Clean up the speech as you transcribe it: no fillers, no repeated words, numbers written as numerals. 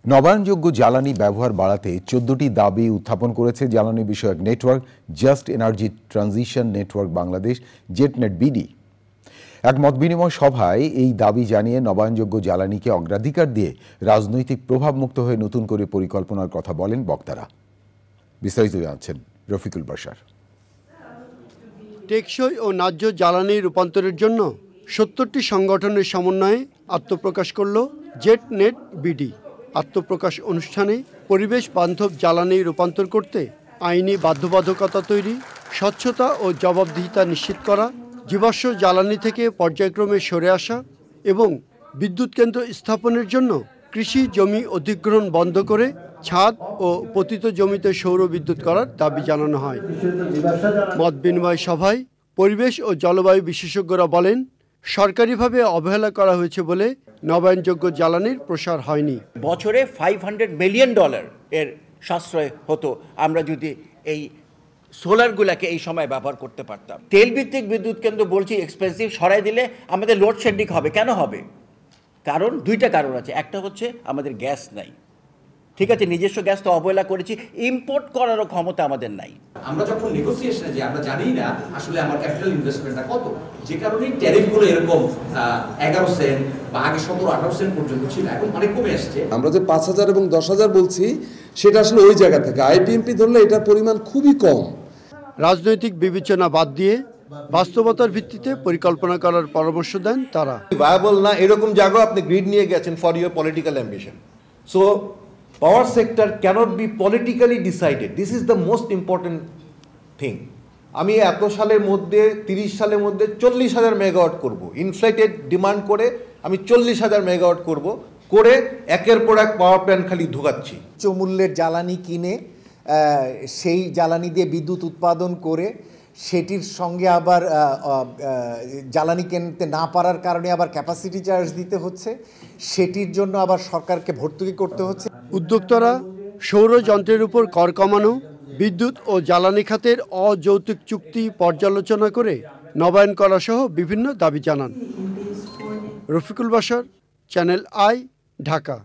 নবায়নযোগ্য জ্বালানি ব্যবহার বাড়াতে ১৪টি দাবি উত্থাপন করেছে জ্বালানি বিষয়ক network just energy transition network Bangladesh JETNET BD. এক মতবিনিময় সভায় এই দাবি জানিয়ে নবায়নযোগ্য জ্বালানিকে অগ্রাধিকার দিয়ে রাজনৈতিক প্রভাবমুক্ত হয়ে নতুন করে পরিকল্পনার কথা বলেন বক্তারা। বিস্তারিত জানাচ্ছেন রফিকুল বাশার। টেকসই ও ন্যায্য জ্বালানি রূপান্তরের জন্য ৭০টি সংগঠনের সমন্বয়ে আত্মপ্রকাশ করল জেটনেট বিডি। আত্মপ্রকাশ অনুষ্ঠানে পরিবেশ বান্ধব জ্বালানি রূপান্তর করতে আইনি বাধ্যবাধকতা তৈরি, স্বচ্ছতা ও জবাবদিহিতা নিশ্চিত করা, জীবাশ্ম জ্বালানি থেকে পর্যায়ক্রমে সরে আসা এবং বিদ্যুৎ কেন্দ্র স্থাপনের জন্য কৃষি জমি অধিগ্রহণ বন্ধ করে ছাদ ও পতিত জমিতে সৌর বিদ্যুৎ করার দাবি জানানো হয়। মত বিনিময় সভায় পরিবেশ ও জলবায়ু বিশেষজ্ঞরা বলেন, সরকারিভাবে অবহেলা করা হয়েছে বলে নবায়নযোগ্য জ্বালানির প্রসার হয়নি। বছরে $500 মিলিয়ন এর সাশ্রয় হতো আমরা যদি এই সোলারগুলোকে এই সময় ব্যবহার করতে পারতাম। তেলভিত্তিক বিদ্যুৎ কেন্দ্র বলছি এক্সপেন্সিভ, সরাই দিলে আমাদের লোডশেডিং হবে। কেন হবে? কারণ দুইটা কারণ আছে। একটা হচ্ছে আমাদের গ্যাস নাই, ঠিক আছে, নিজস্ব গ্যাস তো অবহেলা করেছি, ইম্পোর্ট করারও ক্ষমতা আমাদের নাই। আমরা যখন নেগোসিয়েশনে যে আমরা জানি না আসলে আমার ক্যাপিটাল ইনভেস্টমেন্টটা কত, যে কারণে ট্যারিফগুলো এরকম 11 সেন্ট বা আগে 17-18 সেন্ট পর্যন্ত ছিল, এখন অনেক কমে আসছে। আমরা যে 5,000 এবং 10,000 বলছি সেটা আসলে ওই জায়গা থেকে আইপিএমপি ধরলে এটার পরিমাণ খুবই কম। রাজনৈতিক বিবেচনা বাদ দিয়ে বাস্তবতার ভিত্তিতে পরিকল্পনা করার পরামর্শ দেন তারা। ভায়াবল না এরকম জায়গা আপনি গ্রিড নিয়ে গেছেন for your political ambition. So power sector cannot be politically decided. This is the most important thing. আমি এত সালের মধ্যে 30 সালের মধ্যে 40,000 মেগাওয়াট করব, ইনফ্লেটেড ডিমান্ড করে আমি 40,000 মেগাওয়াট করব, করে একের পর এক পাওয়ার প্ল্যান্ট খালি ঢুকাচ্ছি। উচ্চ মূল্যের জ্বালানি কিনে সেই জ্বালানি দিয়ে বিদ্যুৎ উৎপাদন করে সেটির সঙ্গে আবার জ্বালানি কিনতে না পারার কারণে আবার ক্যাপাসিটি চার্জ দিতে হচ্ছে, সেটির জন্য আবার সরকারকে ভর্তুকি করতে হচ্ছে। উদ্যোক্তারা সৌর যন্ত্রের উপর কর কমানো, বিদ্যুৎ ও জ্বালানি খাতের অযৌক্তিক চুক্তি পর্যালোচনা করে নবায়ন করা সহ বিভিন্ন দাবি জানান। Rafiqul Bashar, channel I, Dhaka.